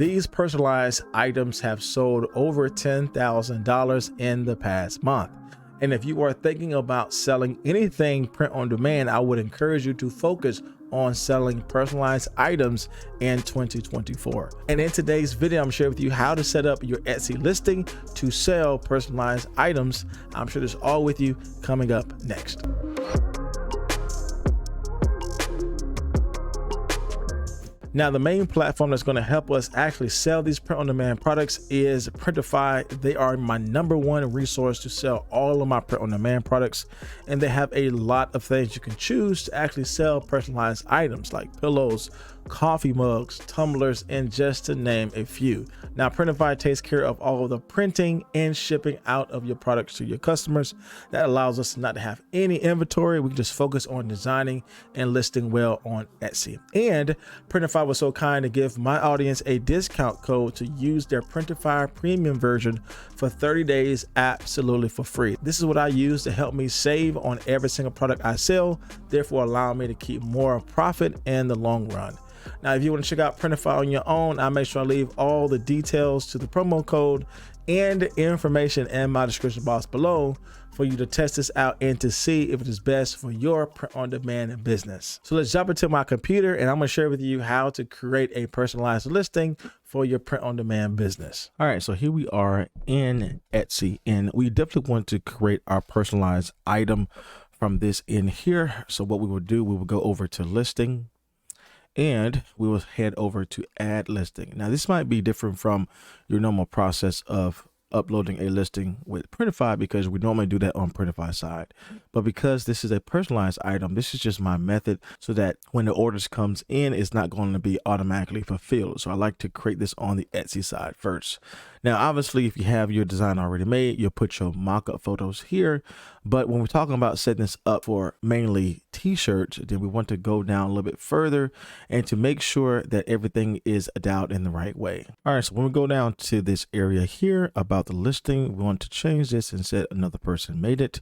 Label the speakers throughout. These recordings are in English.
Speaker 1: These personalized items have sold over $10,000 in the past month. And if you are thinking about selling anything print on demand, I would encourage you to focus on selling personalized items in 2024. And in today's video, I'm sharing with you how to set up your Etsy listing to sell personalized items. I'm sure this all with you coming up next. Now, the main platform that's going to help us actually sell these print-on-demand products is Printify. They are my #1 resource to sell all of my print-on-demand products, and they have a lot of things you can choose to actually sell personalized items like pillows, coffee mugs, tumblers, and just to name a few. Now, Printify takes care of all of the printing and shipping out of your products to your customers. That allows us not to have any inventory. We can just focus on designing and listing well on Etsy. And Printify was so kind to give my audience a discount code to use their Printify premium version for 30 days absolutely for free. This is what I use to help me save on every single product I sell, therefore allowing me to keep more profit in the long run. Now, if you want to check out Printify on your own, I make sure I leave all the details to the promo code and information in my description box below for you to test this out and to see if it is best for your print-on-demand business. So let's jump into my computer and I'm going to share with you how to create a personalized listing for your print-on-demand business. All right, so here we are in Etsy, and we definitely want to create our personalized item from this in here. So what we will do, we will go over to listing, and we will head over to add listing. Now, this might be different from your normal process of uploading a listing with Printify, because we normally do that on Printify side. But because this is a personalized item, this is just my method so that when the orders comes in, it's not going to be automatically fulfilled. So I like to create this on the Etsy side first. Now, obviously, if you have your design already made, you'll put your mock-up photos here. But when we're talking about setting this up for mainly t-shirts, then we want to go down a little bit further and to make sure that everything is dialed in the right way. All right, so when we go down to this area here about the listing, we want to change this and set another person made it.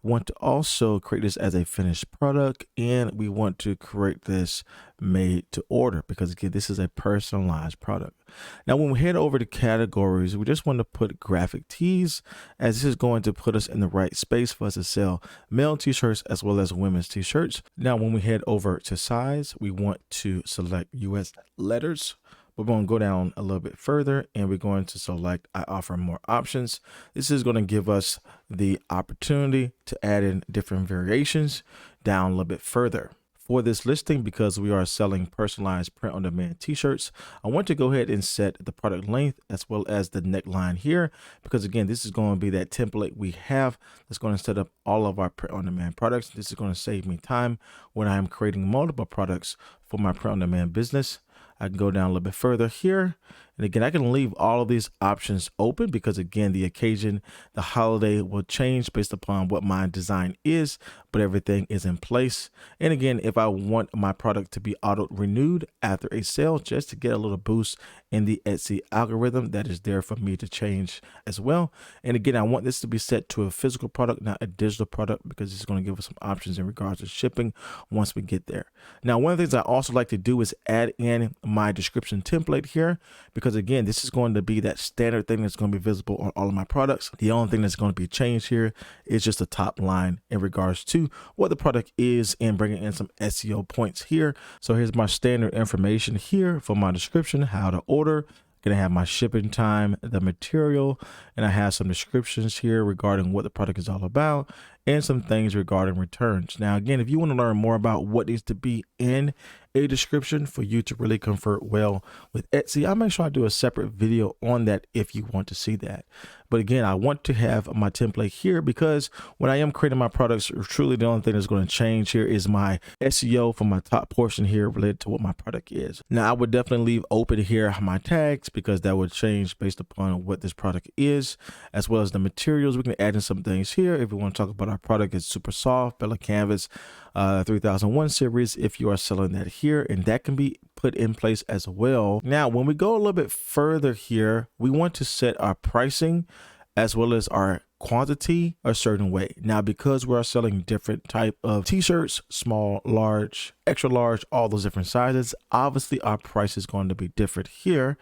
Speaker 1: We want to also create this as a finished product, and we want to create this made to order, because again, this is a personalized product. Now, when we head over to categories, we just want to put graphic tees, as this is going to put us in the right space for us to sell male t-shirts as well as women's t-shirts. Now, when we head over to size, we want to select US letters. We're going to go down a little bit further and we're going to select I offer more options. This is going to give us the opportunity to add in different variations down a little bit further. For this listing, because we are selling personalized print-on-demand t-shirts, I want to go ahead and set the product length as well as the neckline here, because again, this is going to be that template we have that's going to set up all of our print-on-demand products. This is going to save me time when I'm creating multiple products for my print-on-demand business. I can go down a little bit further here. And again, I can leave all of these options open because again, the occasion, the holiday will change based upon what my design is, but everything is in place. And again, if I want my product to be auto renewed after a sale, just to get a little boost in the Etsy algorithm, that is there for me to change as well. And again, I want this to be set to a physical product, not a digital product, because it's going to give us some options in regards to shipping once we get there. Now, one of the things I also like to do is add in my description template here, because again, this is going to be that standard thing that's going to be visible on all of my products. The only thing that's going to be changed here is just the top line in regards to what the product is and bringing in some SEO points here. So here's my standard information here for my description, how to order. Gonna have my shipping time, the material, and I have some descriptions here regarding what the product is all about and some things regarding returns. Now, again, if you want to learn more about what needs to be in a description for you to really convert well with Etsy, I'll make sure I do a separate video on that if you want to see that. But again, I want to have my template here because when I am creating my products, truly the only thing that's going to change here is my SEO for my top portion here related to what my product is. Now, I would definitely leave open here my tags because that would change based upon what this product is, as well as the materials. We can add in some things here. If we want to talk about our product, it's super soft, Bella Canvas 3001 series, if you are selling that here, and that can be put in place as well. Now, when we go a little bit further here, we want to set our pricing as well as our quantity a certain way. Now, because we're selling different type of t-shirts, small, large, extra large, all those different sizes, obviously our price is going to be different here.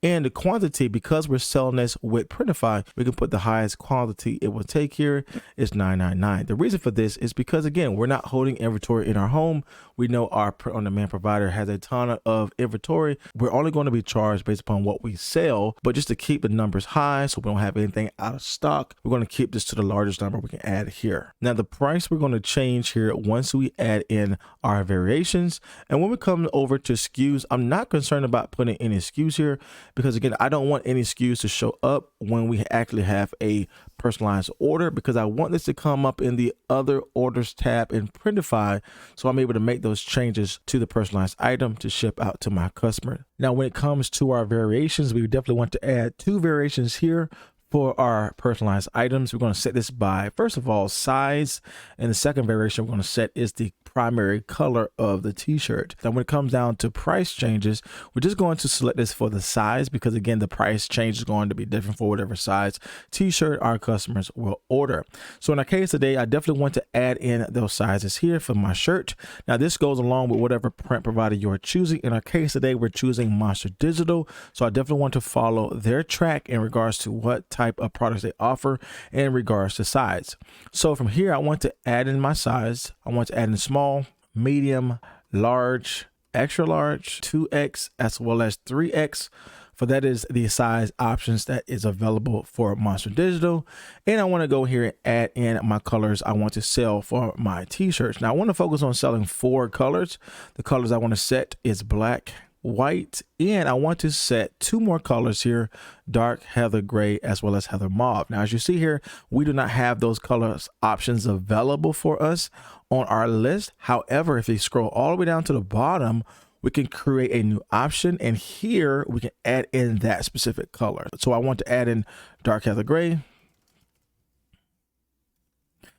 Speaker 1: And the quantity, because we're selling this with Printify, we can put the highest quantity it will take here is $9.99. The reason for this is because, again, we're not holding inventory in our home. We know our print on demand provider has a ton of inventory. We're only going to be charged based upon what we sell, but just to keep the numbers high so we don't have anything out of stock, we're going to keep this to the largest number we can add here. Now the price we're going to change here once we add in our variations. And when we come over to SKUs, I'm not concerned about putting any SKUs here because, again, I don't want any SKUs to show up when we actually have a personalized order, because I want this to come up in the other orders tab in Printify, so I'm able to make those changes to the personalized item to ship out to my customer. Now, when it comes to our variations, we definitely want to add 2 variations here for our personalized items. We're going to set this by, first of all, size, and the second variation we're going to set is the primary color of the t-shirt. Now when it comes down to price changes, we're just going to select this for the size, because again, the price change is going to be different for whatever size t-shirt our customers will order. So in our case today, I definitely want to add in those sizes here for my shirt. Now this goes along with whatever print provider you're choosing. In our case today, we're choosing Monster Digital, so I definitely want to follow their track in regards to what type of products they offer in regards to size. So from here, I want to add in my size. I want to add in small, medium, large, extra large, 2X, as well as 3X. For that is the size options that is available for Monster Digital. And I want to go here and add in my colors I want to sell for my t-shirts. Now I want to focus on selling 4 colors. The colors I want to set is black, white, and I want to set 2 more colors here, dark heather gray as well as heather mauve. Now as you see here, we do not have those colors options available for us on our list. However, if you scroll all the way down to the bottom, we can create a new option, and here we can add in that specific color. So I want to add in dark heather gray.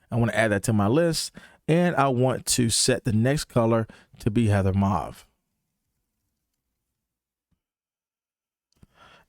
Speaker 1: I want to add that to my list, and I want to set the next color to be heather mauve.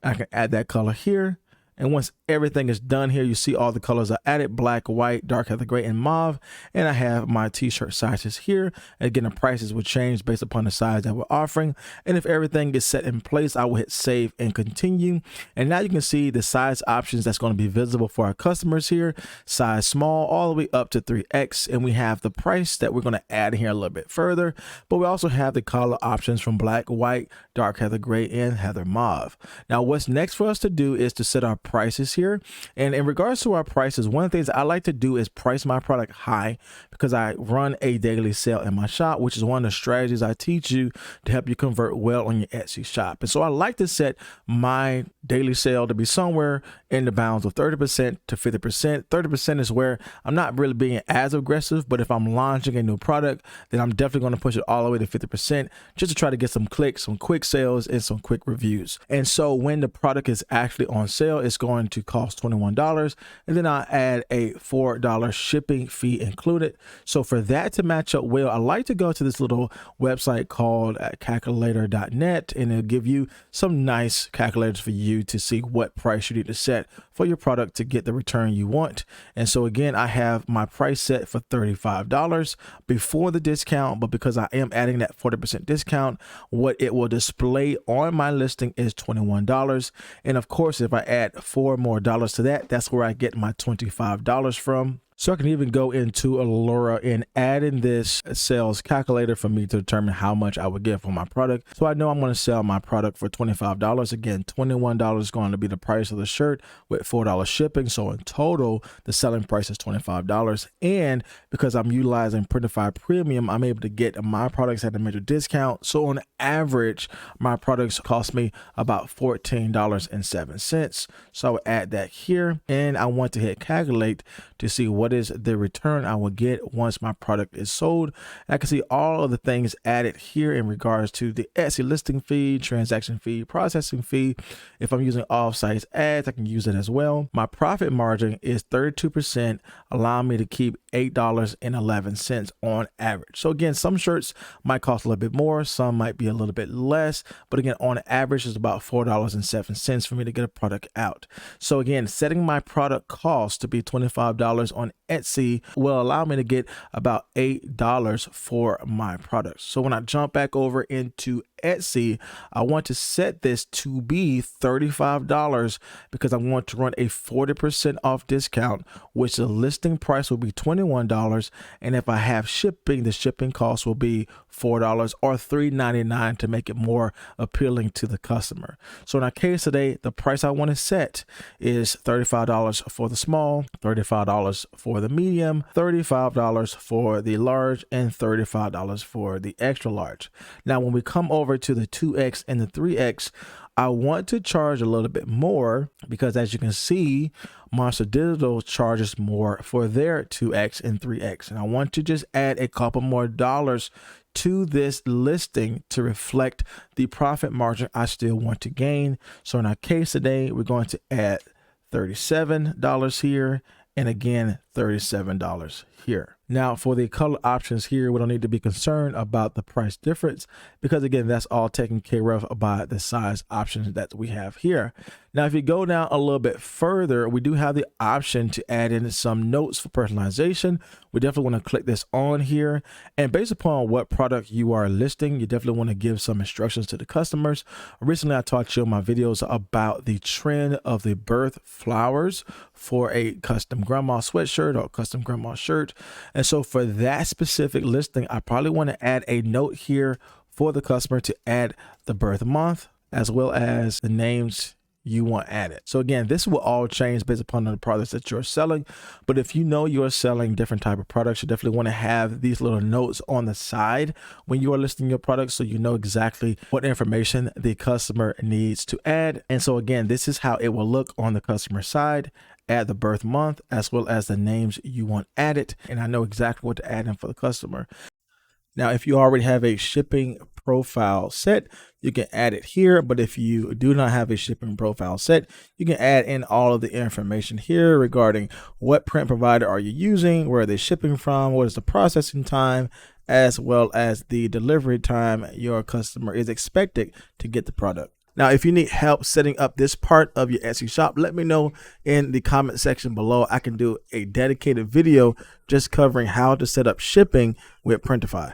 Speaker 1: I can add that color here. And once everything is done here, you see all the colors I added: black, white, dark heather gray, and mauve. And I have my t-shirt sizes here. And again, the prices will change based upon the size that we're offering. And if everything is set in place, I will hit save and continue. And now you can see the size options that's going to be visible for our customers here. Size small all the way up to 3X. And we have the price that we're going to add here a little bit further. But we also have the color options from black, white, dark heather gray, and heather mauve. Now what's next for us to do is to set our prices here. And in regards to our prices, one of the things I like to do is price my product high, because I run a daily sale in my shop, which is one of the strategies I teach you to help you convert well on your Etsy shop. And so I like to set my daily sale to be somewhere in the bounds of 30% to 50%. 30% is where I'm not really being as aggressive, but if I'm launching a new product, then I'm definitely going to push it all the way to 50% just to try to get some clicks, some quick sales, and some quick reviews. And so when the product is actually on sale, it's going to cost $21, and then I add a $4 shipping fee included. So for that to match up well, I like to go to this little website called calculator.net, and it'll give you some nice calculators for you to see what price you need to set for your product to get the return you want. And so again, I have my price set for $35 before the discount, but because I am adding that 40% discount, what it will display on my listing is $21. And of course, if I add $4 more to that, that's where I get my $25 from. So I can even go into Allura and add in this sales calculator for me to determine how much I would get for my product. So I know I'm going to sell my product for $25. Again, $21 is going to be the price of the shirt with $4 shipping. So in total, the selling price is $25. And because I'm utilizing Printify Premium, I'm able to get my products at a major discount. So on average, my products cost me about $14.07. So I will add that here, and I want to hit calculate to see what is the return I will get once my product is sold. I can see all of the things added here in regards to the Etsy listing fee, transaction fee, processing fee. If I'm using off-site ads, I can use it as well. My profit margin is 32%, allowing me to keep $8.11 on average. So again, some shirts might cost a little bit more, some might be a little bit less, but again, on average, it's about $4.07 for me to get a product out. So again, setting my product cost to be $25 on Etsy will allow me to get about $8 for my products. So when I jump back over into Etsy, I want to set this to be $35 because I want to run a 40% off discount, which the listing price will be $21. And if I have shipping, the shipping cost will be $4 or $3.99 to make it more appealing to the customer. So in our case today, the price I want to set is $35 for the small, $35 for the medium, $35 for the large, and $35 for the extra large. Now, when we come over to the 2X and the 3X, I want to charge a little bit more because, as you can see, Monster Digital charges more for their 2X and 3X. And I want to just add a couple more dollars to this listing to reflect the profit margin I still want to gain. So in our case today, we're going to add $37 here, and again, $37 here. Now for the color options here, we don't need to be concerned about the price difference because again, that's all taken care of by the size options that we have here. Now, if you go down a little bit further, we do have the option to add in some notes for personalization. We definitely want to click this on here, and based upon what product you are listing, you definitely want to give some instructions to the customers. Recently, I taught you in my videos about the trend of the birth flowers for a custom grandma sweatshirt or custom grandma shirt. And so for that specific listing, I probably want to add a note here for the customer to add the birth month as well as the names you want added. So again, this will all change based upon the products that you're selling. But if you know you're selling different type of products, you definitely want to have these little notes on the side when you are listing your products, so you know exactly what information the customer needs to add. And so again, this is how it will look on the customer side. Add the birth month as well as the names you want added. And I know exactly what to add in for the customer. Now, if you already have a shipping profile set, you can add it here. But if you do not have a shipping profile set, you can add in all of the information here regarding what print provider are you using, where are they shipping from, what is the processing time, as well as the delivery time your customer is expected to get the product. Now, if you need help setting up this part of your Etsy shop, let me know in the comment section below. I can do a dedicated video just covering how to set up shipping with Printify.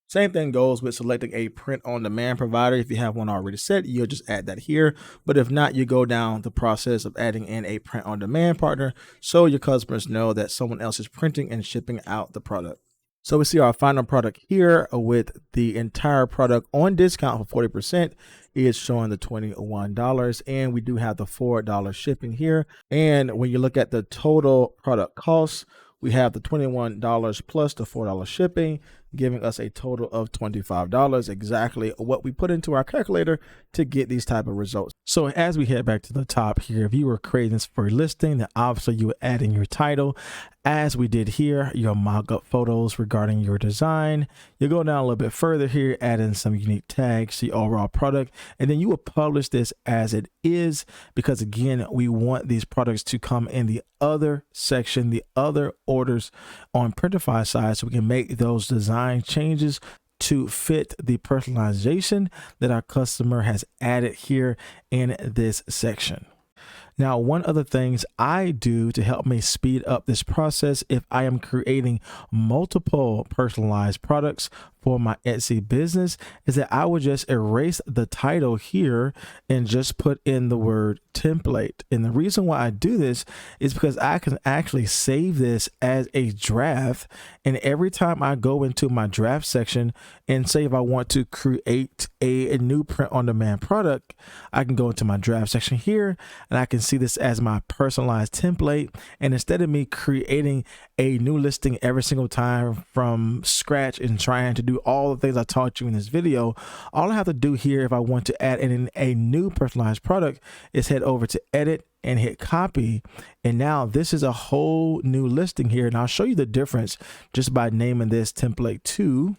Speaker 1: Same thing goes with selecting a print-on-demand provider. If you have one already set, you'll just add that here. But if not, you go down the process of adding in a print-on-demand partner so your customers know that someone else is printing and shipping out the product. So we see our final product here with the entire product on discount for 40% is showing the $21, and we do have the $4 shipping here. And when you look at the total product cost, we have the $21 plus the $4 shipping, giving us a total of $25, exactly what we put into our calculator to get these type of results. So as we head back to the top here, if you were creating this for a listing, then obviously you would add in your title, as we did here, your mock-up photos regarding your design. You go down a little bit further here, add in some unique tags to the overall product, and then you will publish this as it is, because again, we want these products to come in the other section, the other orders on Printify side, so we can make those design changes to fit the personalization that our customer has added here in this section. Now, one of the things I do to help me speed up this process, if I am creating multiple personalized products for my Etsy business, is that I would just erase the title here and just put in the word template. And the reason why I do this is because I can actually save this as a draft. And every time I go into my draft section and say if I want to create a new print on demand product, I can go into my draft section here and I can see this as my personalized template. And instead of me creating a new listing every single time from scratch and trying to do all the things I taught you in this video, all I have to do here if I want to add in a new personalized product is head over to edit and hit copy. And now this is a whole new listing here. And I'll show you the difference just by naming this template 2.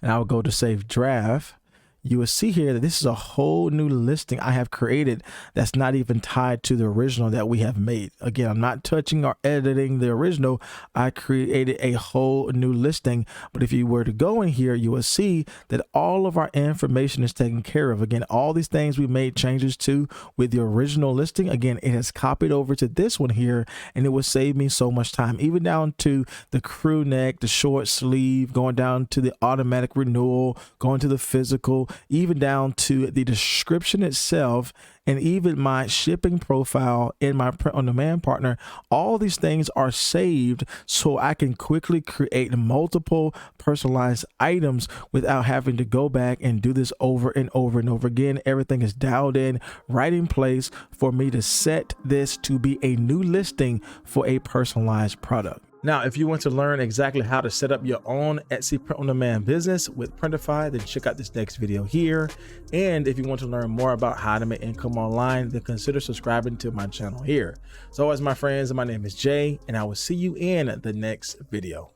Speaker 1: And I'll go to save draft. you will see here that this is a whole new listing I have created that's not even tied to the original that we have made. Again, I'm not touching or editing the original. I created a whole new listing. But if you were to go in here, you will see that all of our information is taken care of. Again, all these things we made changes to with the original listing, again, it has copied over to this one here, and it will save me so much time, even down to the crew neck, the short sleeve, going down to the automatic renewal, going to the physical, even down to the description itself, and even my shipping profile in my print on demand partner. All these things are saved so I can quickly create multiple personalized items without having to go back and do this over and over and over again. Everything is dialed in, right in place for me to set this to be a new listing for a personalized product. Now, if you want to learn exactly how to set up your own Etsy print on demand business with Printify, then check out this next video here. And if you want to learn more about how to make income online, then consider subscribing to my channel here. So as my friends, my name is Jay, and I will see you in the next video.